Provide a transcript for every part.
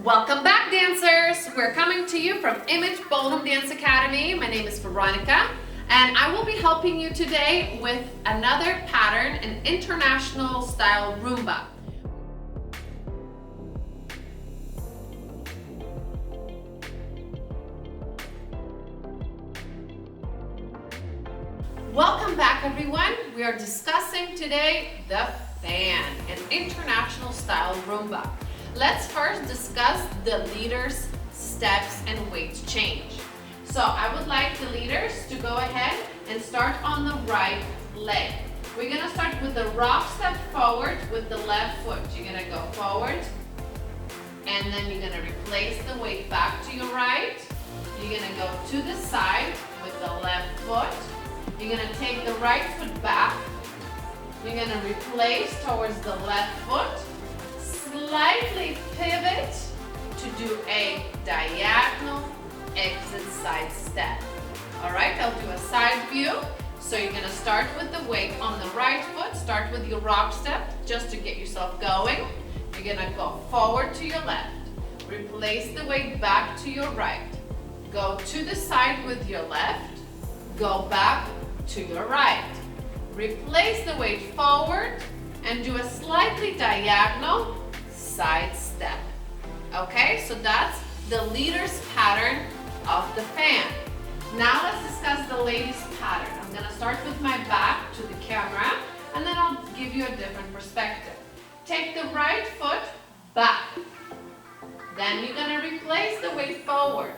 Welcome back, dancers! We're coming to you from Image Ballroom Dance Academy. My name is Veronica, and I will be helping you today with another pattern, an international style Rumba. Welcome back, everyone. We are discussing today the fan, an international style Rumba. Let's first discuss the leaders, steps, and weight change. So I would like the leaders to go ahead and start on the right leg. We're gonna start with the rock step forward with the left foot. You're gonna go forward, and then you're gonna replace the weight back to your right. You're gonna go to the side with the left foot. You're gonna take the right foot back. You're gonna replace towards the left foot. Slightly pivot to do a diagonal exit side step. All right, I'll do a side view. So you're gonna start with the weight on the right foot. Start with your rock step just to get yourself going. You're gonna go forward to your left. Replace the weight back to your right. Go to the side with your left. Go back to your right. Replace the weight forward and do a slightly diagonal side step. Okay, so that's the leader's pattern of the fan. Now let's discuss the lady's pattern. I'm gonna start with my back to the camera, and then I'll give you a different perspective. Take the right foot back. Then you're gonna replace the weight forward.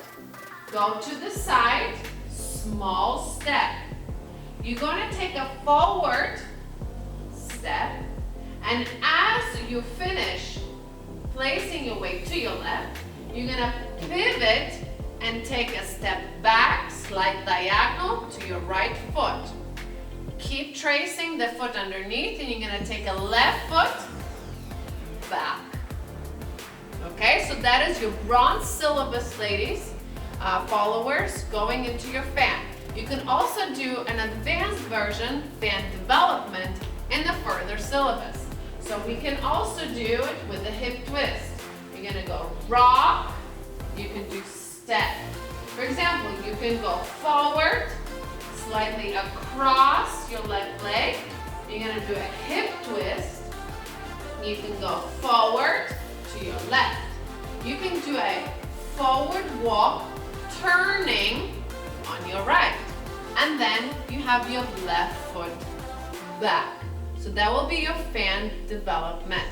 Go to the side, small step. You're gonna take a forward step, and as you finish placing your weight to your left, you're gonna pivot and take a step back, slight diagonal to your right foot. Keep tracing the foot underneath, and you're gonna take a left foot back. Okay, so that is your bronze syllabus, ladies, followers, going into your fan. You can also do an advanced version, fan development, in the further syllabus. So we can also do it with a hip twist. You're gonna go rock, you can do step. For example, you can go forward, slightly across your left leg. You're gonna do a hip twist. You can go forward to your left. You can do a forward walk, turning on your right. And then you have your left foot back. So that will be your fan development.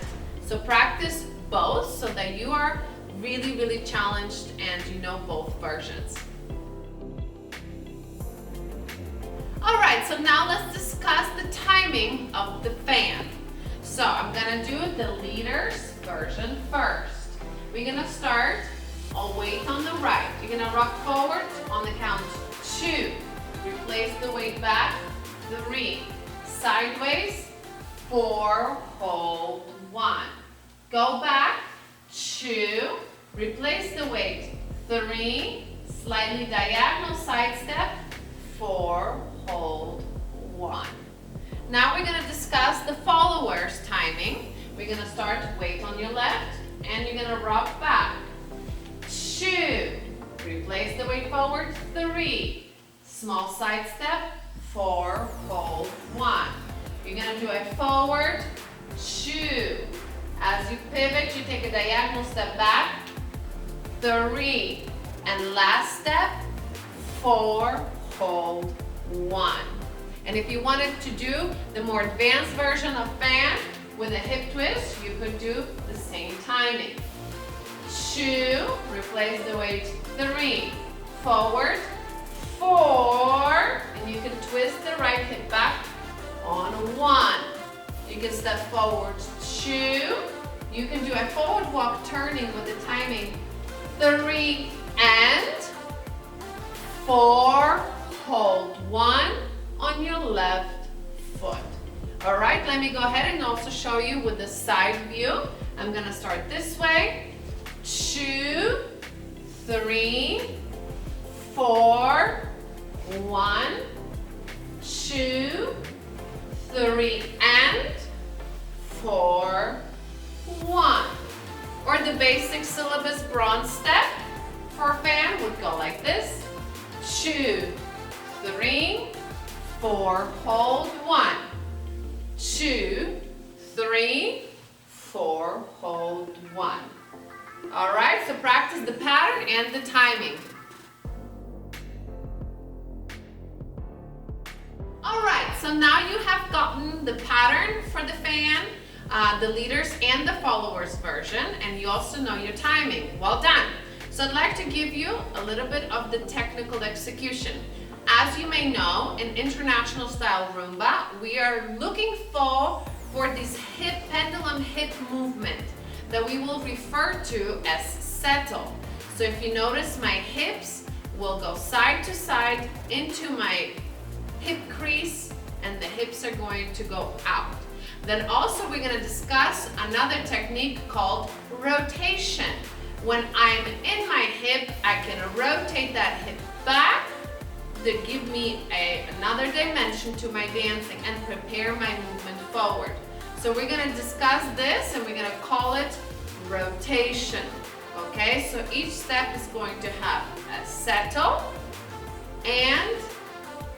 So practice both so that you are really, really challenged and you know both versions. All right, so now let's discuss the timing of the fan. So I'm gonna do the leaders version first. We're gonna start a weight on the right. You're gonna rock forward on the count 2. Replace the weight back, 3. Sideways, 4, hold 1. Go back, 2. Replace the weight, 3. Slightly diagonal side step, 4, hold 1. Now we're gonna discuss the followers timing. We're gonna start weight on your left, and you're gonna rock back. 2. Replace the weight forward, 3. Small side step, 4, hold 1. You're gonna do a forward, 2. As you pivot, you take a diagonal step back, 3. And last step, 4, hold 1. And if you wanted to do the more advanced version of fan with a hip twist, you could do the same timing. 2, replace the weight, 3, forward, 4, and you can twist the right hip back on 1. You can step forward, 2. You can do a forward walk turning with the timing, 3 and 4, hold 1 on your left foot. All right, let me go ahead and also show you with the side view. I'm gonna start this way, 2, 3, 4, 1, 2, 3, and 4, 1. Or the basic syllabus bronze step for fan would go like this. 2, 3, 4, hold 1. 2, 3, 4, hold 1. All right, so practice the pattern and the timing. All right, so now you have gotten the pattern for the fan, the leaders and the followers version, and you also know your timing. Well done. So I'd like to give you a little bit of the technical execution. As you may know, in international style Rumba, we are looking for this pendulum hip movement that we will refer to as settle. So if you notice, my hips will go side to side into my hip crease, and the hips are going to go out. Then also we're going to discuss another technique called rotation. When I'm in my hip, I can rotate that hip back to give me another dimension to my dancing and prepare my movement forward. So we're going to discuss this, and we're going to call it rotation. Okay, so each step is going to have a settle and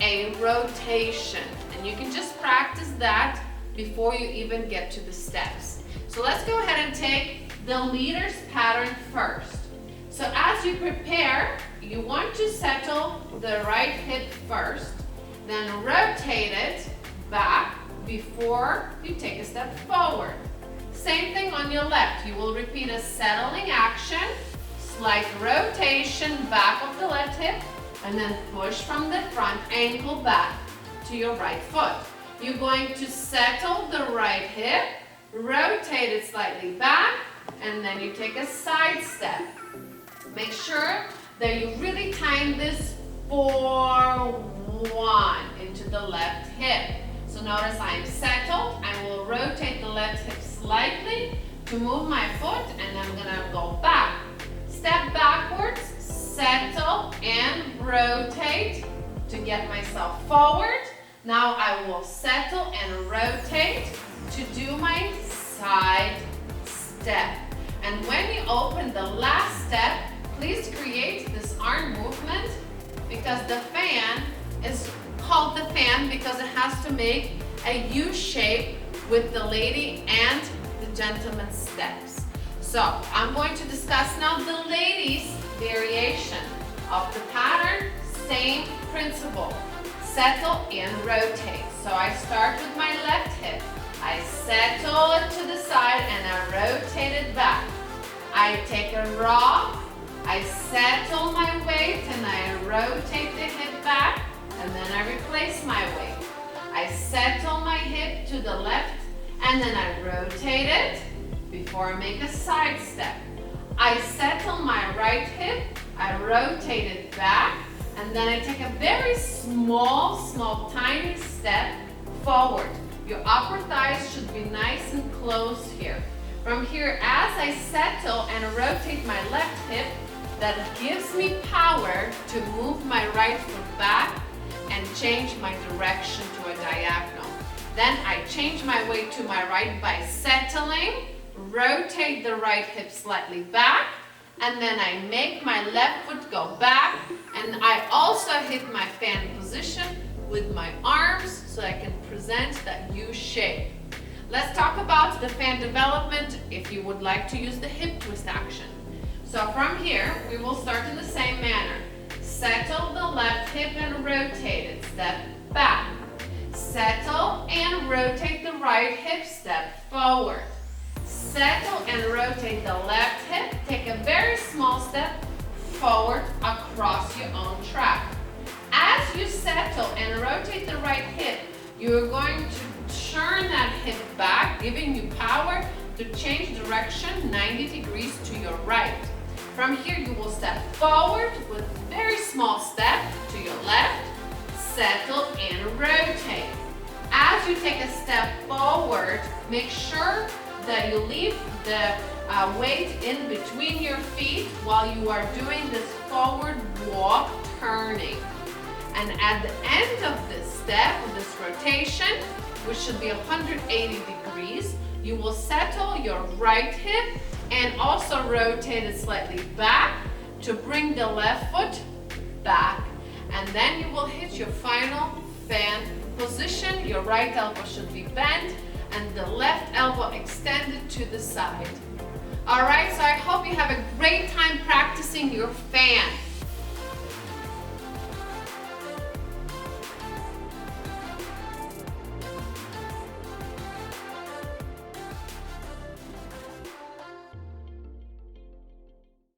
a rotation, and you can just practice that before you even get to the steps. So let's go ahead and take the leaders pattern first. So as you prepare, you want to settle the right hip first, then rotate it back before you take a step forward. Same thing on your left. You will repeat a settling action, slight rotation back of the left hip, and then push from the front ankle back to your right foot. You're going to settle the right hip, rotate it slightly back, and then you take a side step. Make sure that you really time this 4-1 into the left hip. So notice I am settled. I will rotate the left hip slightly to move my foot, and I'm gonna go back. Step backwards, settle and rotate to get myself forward. Now I will settle and rotate to do my side step. And when you open the last step, please create this arm movement, because the fan is called the fan because it has to make a U shape with the lady and the gentleman's steps. So I'm going to discuss now the ladies' variation of the pattern. Same principle, settle and rotate. So I start with my left hip. I settle it to the side and I rotate it back. I take a rock, I settle my weight and I rotate the hip back, and then I replace my weight. I settle my hip to the left and then I rotate it before I make a side step. I settle my right hip, I rotate it back, and then I take a very small, tiny step forward. Your upper thighs should be nice and close here. From here, as I settle and rotate my left hip, that gives me power to move my right foot back and change my direction to a diagonal. Then I change my weight to my right by settling, rotate the right hip slightly back, and then I make my left foot go back, and I also hit my fan position with my arms so I can present that U shape. Let's talk about the fan development if you would like to use the hip twist action. So from here, we will start in the same manner. Settle the left hip and rotate it, step back. Settle and rotate the right hip, step forward. Settle and rotate the left hip, take a very small step forward across your own track. As you settle and rotate the right hip, you're going to turn that hip back, giving you power to change direction 90 degrees to your right. From here, you will step forward with a very small step to your left, settle and rotate. As you take a step forward, make sure that you leave the weight in between your feet while you are doing this forward walk turning. And at the end of this step, this rotation, which should be 180 degrees, you will settle your right hip and also rotate it slightly back to bring the left foot back. And then you will hit your final fan position. Your right elbow should be bent and the left elbow extended to the side. All right, so I hope you